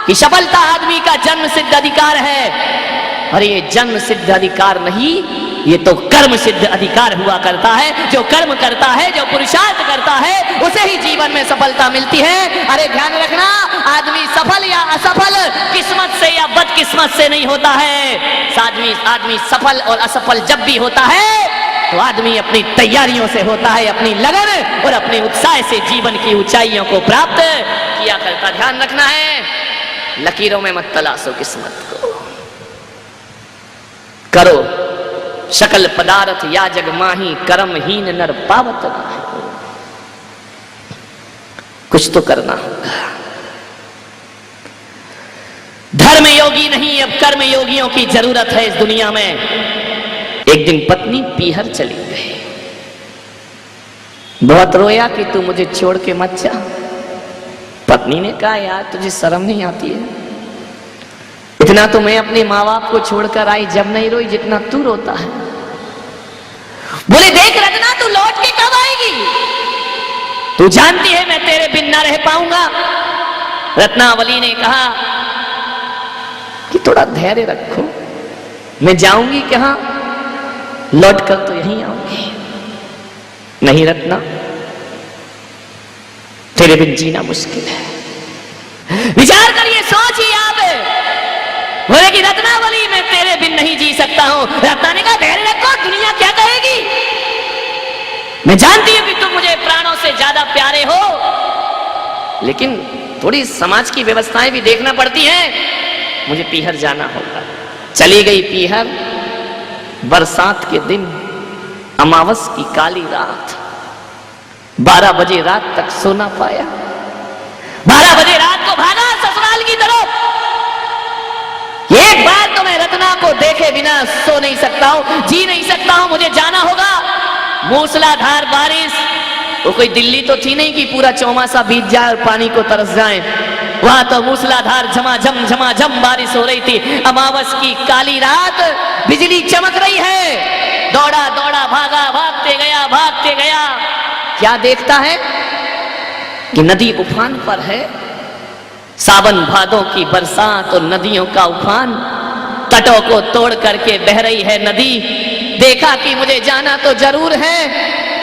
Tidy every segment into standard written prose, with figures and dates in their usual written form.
कि सफलता आदमी का जन्म सिद्ध अधिकार है। और ये जन्म सिद्ध अधिकार नहीं, ये तो कर्म सिद्ध अधिकार हुआ करता है। जो कर्म करता है, जो पुरुषार्थ करता है, उसे ही जीवन में सफलता मिलती है। अरे ध्यान रखना, आदमी सफल या असफल किस्मत से या बदकिस्मत से नहीं होता है। आदमी सफल और असफल जब भी होता है तो आदमी अपनी तैयारियों से होता है, अपनी लगन और अपने उत्साह से जीवन की ऊंचाइयों को प्राप्त किया करता। ध्यान रखना है, लकीरों में मत तलाशो किस्मत को। करो सकल पदार्थ या जग माही, कर्महीन नर पावत नाहि। कुछ तो करना होगा। धर्म योगी नहीं, अब कर्म योगियों की जरूरत है इस दुनिया में। एक दिन पत्नी पीहर चली गई, बहुत रोया कि तू मुझे छोड़ के मत जा। पत्नी ने कहा, यार तुझे शर्म नहीं आती है? इतना तो मैं अपने माँ बाप को छोड़कर आई, जब नहीं रोई जितना तू रोता है। बोले, देख रत्ना, तू लौट के कब आएगी? तू जानती है मैं तेरे बिन ना रह पाऊंगा। रत्नावली ने कहा कि थोड़ा धैर्य रखो, मैं जाऊंगी कहां, लौट कर तो यहीं आऊंगी। नहीं रत्ना, तेरे बिन जीना मुश्किल है। विचार करिए, सोचिए आप। बोले कि रत्नावली, मैं तेरे बिन नहीं जी सकता हूं। रत्ना ने कहा, धैर्य रखो, दुनिया क्या कहेगी? मैं जानती हूं कि तुम मुझे प्राणों से ज्यादा प्यारे हो, लेकिन थोड़ी समाज की व्यवस्थाएं भी देखना पड़ती हैं। मुझे पीहर जाना होगा। चली गई पीहर। बरसात के दिन, अमावस की काली रात, 12 बजे रात तक सो ना पाया। 12 बजे रात को भागा ससुराल की तरफ। एक बार तो मैं रत्ना को देखे बिना सो नहीं सकता हूं, जी नहीं सकता हूं, मुझे जाना होगा। मूसलाधार बारिश, वो कोई दिल्ली तो थी नहीं कि पूरा चौमासा बीत जाए और पानी को तरस जाए। वहां तो मूसलाधार झमाझम बारिश हो रही थी। अमावस की काली रात, बिजली चमक रही है। दौड़ा दौड़ा भागा, भागते गया। क्या देखता है कि नदी उफान पर है। सावन भादों की बरसात और नदियों का उफान, तटों को तोड़ करके बह रही है नदी। देखा कि मुझे जाना तो जरूर है,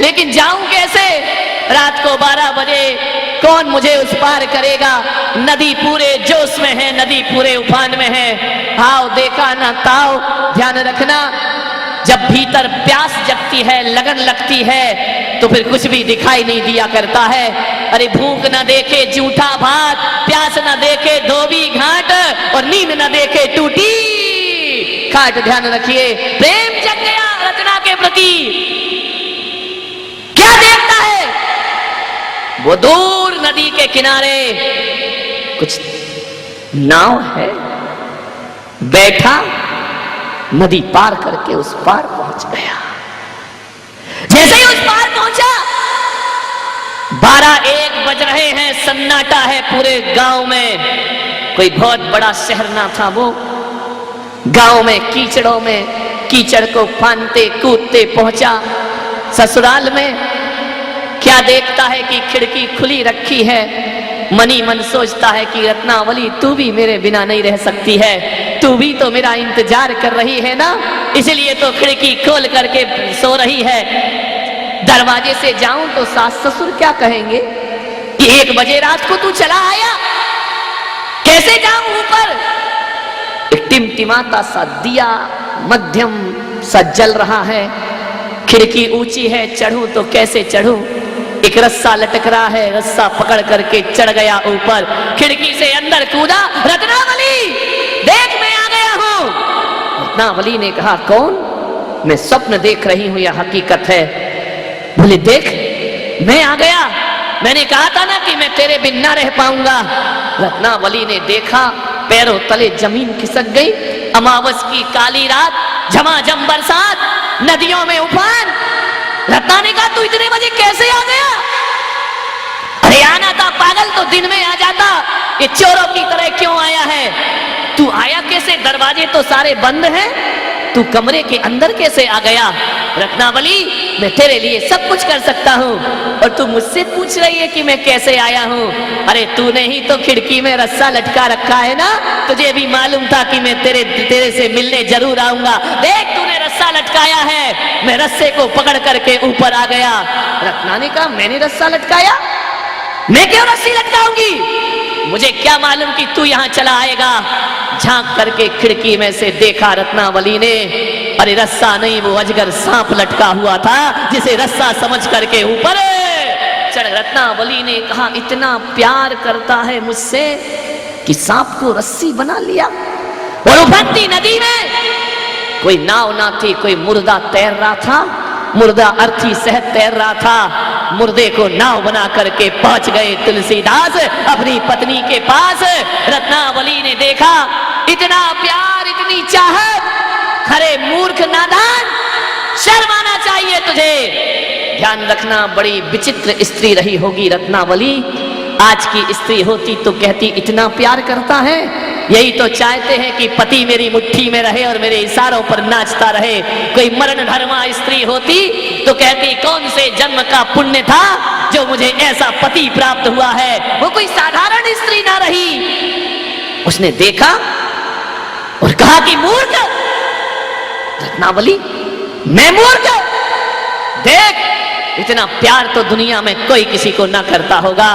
लेकिन जाऊं कैसे? रात को 12 बजे कौन मुझे उस पार करेगा? नदी पूरे जोश में है, नदी पूरे उफान में है। हाव देखा ना ताव। ध्यान रखना, जब भीतर प्यास जगती है, लगन लगती है, तो फिर कुछ भी दिखाई नहीं दिया करता है। अरे भूख न देखे जूठा भात, प्यास न देखे धोबी घाट, और नींद न देखे टूटी खाट। ध्यान रखिए, प्रेम जग गया रत्ना के प्रति। क्या देखता है? वो दूर नदी के किनारे कुछ नाव है। बैठा, नदी पार करके उस पार पहुंच गया। जैसे ही उस पार पहुंचा, 12-1 बज रहे हैं, सन्नाटा है पूरे गांव में। कोई बहुत बड़ा शहर ना था वो। गांव में कीचड़ों में, कीचड़ को फानते कूदते पहुंचा ससुराल में। क्या देखता है कि खिड़की खुली रखी है। मनी मन सोचता है कि रत्नावली, तू भी मेरे बिना नहीं रह सकती है, तू भी तो मेरा इंतजार कर रही है ना, इसलिए तो खिड़की खोल करके सो रही है। दरवाजे से जाऊं तो सास ससुर क्या कहेंगे कि 1 बजे रात को तू चला आया। कैसे जाऊं ऊपर? एक टिमटिमाता सा दिया मध्यम सा जल रहा है। खिड़की ऊंची है, चढ़ूं तो कैसे चढ़ूं? एक रस्सा लटक रहा है, रस्सा पकड़ करके चढ़ गया ऊपर। खिड़की से अंदर कूदा। रत्नावली, देख मैं आ गया हूं। रत्नावली ने कहा, कौन? मैं स्वप्न देख रही हूं या हकीकत है? बोले, देख मैं आ गया, मैंने कहा था ना कि मैं तेरे बिन ना रह पाऊंगा। रत्नावली ने देखा, पैरों तले जमीन खिसक गई। अमावस की काली रात, झमाझम बरसात, नदियों में उफान। रत्ना ने कहा, तू इतने बजे कैसे आ गया? अरे आना था पागल, तो दिन में आ जाता। ये चोरों की तरह क्यों आया है? तू आया कैसे? दरवाजे तो सारे बंद हैं। तू कमरे के अंदर कैसे आ गया? रत्नावली, मैं तेरे लिए सब कुछ कर सकता हूँ और तू मुझसे पूछ रही है कि मैं कैसे आया हूँ? अरे तूने ही तो खिड़की में रस्सा लटका रखा है ना, तुझे भी मालूम था कि मैं तेरे से मिलने जरूर आऊंगा। देख, तूने रस्सा लटकाया है, मैं रस्से को पकड़ करके ऊपर आ गया। रत्ना ने कहा, मैंने रस्सा लटकाया? मैं क्यों रस्सी लटकाऊंगी? मुझे क्या मालूम कि तू यहां चला आएगा। झांक करके खिड़की में से देखा रत्नावली ने, अरे रस्सा नहीं, वो अजगर सांप लटका हुआ था जिसे रस्सा समझ करके ऊपर चढ़। रत्नावली ने कहा, इतना प्यार करता है मुझसे कि सांप को रस्सी बना लिया। और उफनती नदी में कोई नाव ना थी, कोई मुर्दा तैर रहा था, मुर्दा अर्थी सहत तैर रहा था। मुर्दे को नाव बना करके पहुंच गए तुलसीदास अपनी पत्नी के पास। रत्नावली ने देखा, इतना प्यार, इतनी चाहत, अरे मूर्ख नादान, शर्म आना चाहिए तुझे। ध्यान रखना, बड़ी विचित्र स्त्री रही होगी रत्नावली। आज की स्त्री होती तो कहती, इतना प्यार करता है, यही तो चाहते हैं कि पति मेरी मुट्ठी में रहे और मेरे इशारों पर नाचता रहे। कोई मरण धर्मा स्त्री होती तो कहती, कौन से जन्म का पुण्य था जो मुझे ऐसा पति प्राप्त हुआ है। वो कोई साधारण स्त्री ना रही। उसने देखा और कहा कि मूर्ख रत्नावली, मैं मूर्ख? देख, इतना प्यार तो दुनिया में कोई किसी को ना करता होगा।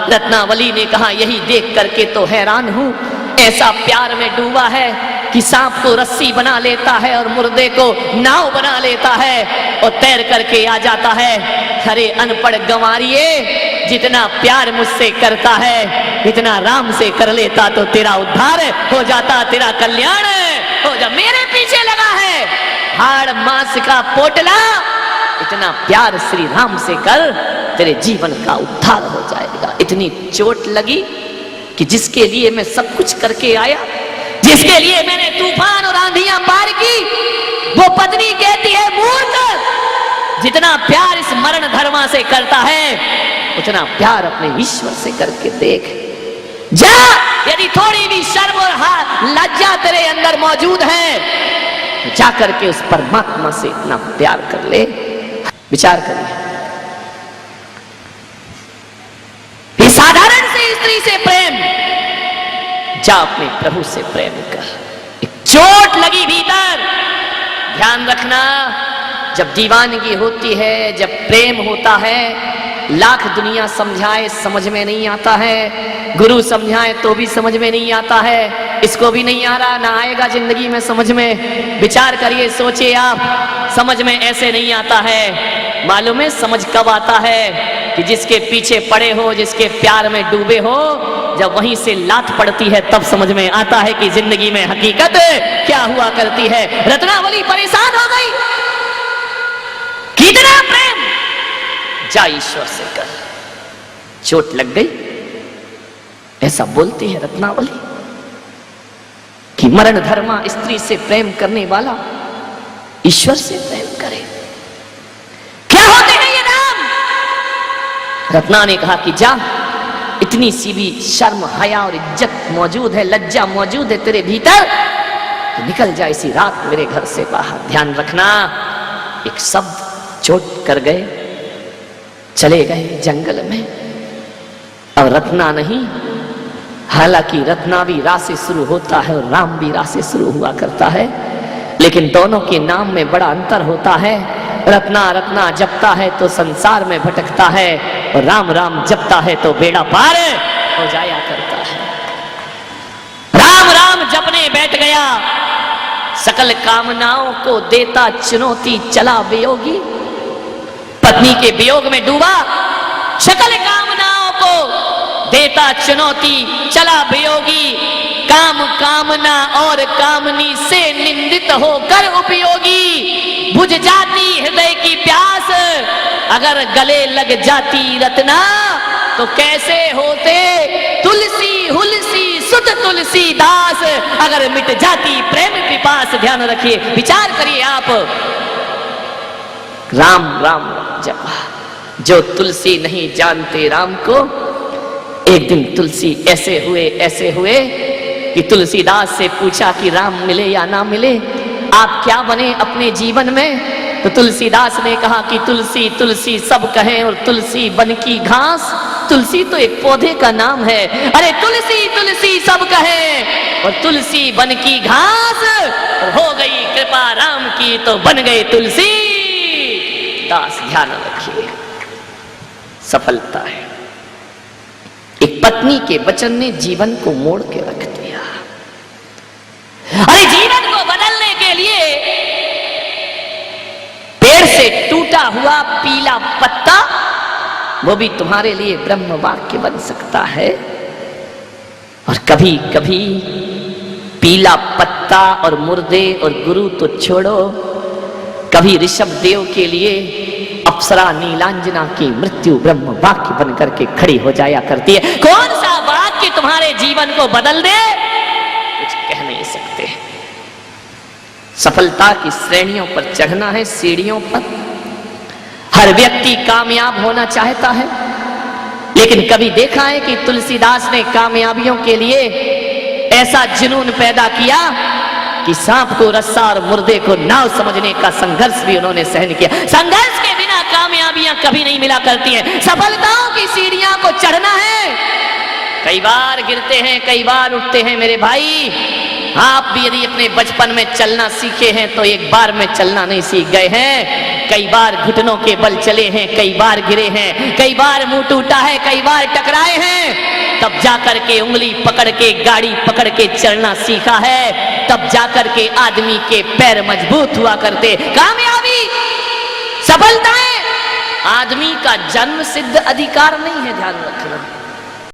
रत्नावली ने कहा, यही देख करके तो हैरान हूं, ऐसा प्यार में डूबा है कि सांप को रस्सी बना लेता है और मुर्दे को नाव बना लेता है और तैर करके आ जाता है। अरे अनपढ़ गंवारिये, जितना प्यार मुझसे करता है इतना राम से कर लेता तो तेरा उद्धार हो जाता, तेरा कल्याण हो जा। मेरे पीछे लगा है हाड़ मांस का पोटला, इतना प्यार श्री राम से कर, तेरे जीवन का उद्धार हो जाएगा। इतनी चोट लगी कि जिसके लिए मैं सब कुछ करके आया, जिसके लिए मैंने तूफान और आंधियां पार की, वो पत्नी कहती है, मूर्ख, जितना प्यार इस मरण धर्मा से करता है उतना प्यार अपने ईश्वर से करके देख। जा, यदि थोड़ी भी शर्म और लज्जा तेरे अंदर मौजूद है तो जा करके उस परमात्मा से इतना प्यार कर ले। विचार करिए, साधारण से स्त्री से प्रेम, जा अपने प्रभु से प्रेम कर। एक चोट लगी भीतर, ध्यान रखना, जब दीवानगी होती है, जब प्रेम होता है, लाख दुनिया समझाए समझ में नहीं आता है, गुरु समझाए तो भी समझ में नहीं आता है, इसको भी नहीं आ रहा, ना आएगा जिंदगी में समझ में। विचार करिए, सोचिए आप, समझ में ऐसे नहीं आता है। मालूम है समझ कब आता है? कि जिसके पीछे पड़े हो, जिसके प्यार में डूबे हो, जब वहीं से लात पड़ती है तब समझ में आता है कि जिंदगी में हकीकत क्या हुआ करती है। रत्नावली परेशान हो गई, कितना प्रेम, जा ईश्वर से कर। चोट लग गई, ऐसा बोलती है रत्नावली कि मरण धर्मा स्त्री से प्रेम करने वाला ईश्वर से प्रेम करे। क्या होते हैं ये नाम? रत्ना ने कहा कि जा, इतनी सी भी शर्म, हया और इज्जत मौजूद है, लज्जा मौजूद है तेरे भीतर, तो निकल जा इसी रात मेरे घर से बाहर। ध्यान रखना, एक शब्द चोट कर गए, चले गए जंगल में। अब रत्ना नहीं, हालांकि रत्ना भी रा से शुरू होता है और राम भी रा से शुरू हुआ करता है, लेकिन दोनों के नाम में बड़ा अंतर होता है। रत्ना रत्ना जपता है तो संसार में भटकता है, और राम राम जपता है तो बेड़ा पार हो जाया करता है। राम राम जपने बैठ गया, सकल कामनाओं को देता चुनौती, चला वियोगी। पत्नी के वियोग में डूबा, सकल कामनाओं को देता चुनौती, चला वियोगी। काम कामना और कामनी से निंदित होकर उपयोगी। बुझ जाती हृदय की प्यास, अगर गले लग जाती रत्ना, तो कैसे होते तुलसी हुलसी सुत तुलसीदास, अगर मिट जाती प्रेम पिपास। ध्यान रखिए, विचार करिए आप, राम राम जपा। जो तुलसी नहीं जानते राम को, एक दिन तुलसी ऐसे हुए कि तुलसीदास से पूछा कि राम मिले या ना मिले। आप क्या बने अपने जीवन में? तो तुलसीदास ने कहा कि तुलसी तुलसी सब कहें और तुलसी बन की घास। तुलसी तो एक पौधे का नाम है। अरे तुलसी तुलसी सब कहें और तुलसी बन की घास, और हो गई कृपा राम की तो बन गए तुलसी दास। ध्यान रखिए, सफलता है। एक पत्नी के वचन ने जीवन को मोड़ के रख दिया। अरे जीवन को बदलने के लिए पेड़ से टूटा हुआ पीला पत्ता, वो भी तुम्हारे लिए ब्रह्म वाक्य बन सकता है। और कभी कभी पीला पत्ता और मुर्दे और गुरु तो छोड़ो, कभी ऋषभ देव के लिए अप्सरा नीलांजना की मृत्यु ब्रह्म वाक्य बन करके खड़ी हो जाया करती है। कौन सा वाक्य तुम्हारे जीवन को बदल दे, कुछ कह नहीं सकते। सफलता की श्रेणियों पर चढ़ना है, सीढ़ियों पर। हर व्यक्ति कामयाब होना चाहता है, लेकिन कभी देखा है कि तुलसीदास ने कामयाबियों के लिए ऐसा जुनून पैदा किया कि सांप को रस्सा और मुर्दे को नाव समझने का संघर्ष भी उन्होंने सहन किया। संघर्ष के बिना कामयाबियां कभी नहीं मिला करती हैं। सफलताओं की सीढ़ियां को चढ़ना है। कई बार गिरते हैं, कई बार उठते हैं मेरे भाई। आप भी यदि अपने बचपन में चलना सीखे हैं तो एक बार में चलना नहीं सीख गए हैं। कई बार घुटनों के बल चले हैं, कई बार गिरे हैं, कई बार मुंह टूटा है, कई बार टकराए हैं। तब जाकर के उंगली पकड़ के गाड़ी पकड़ के चलना सीखा है। तब जाकर के आदमी के पैर मजबूत हुआ करते। कामयाबी, सफलताएं आदमी का जन्म सिद्ध अधिकार नहीं है, ध्यान रखना।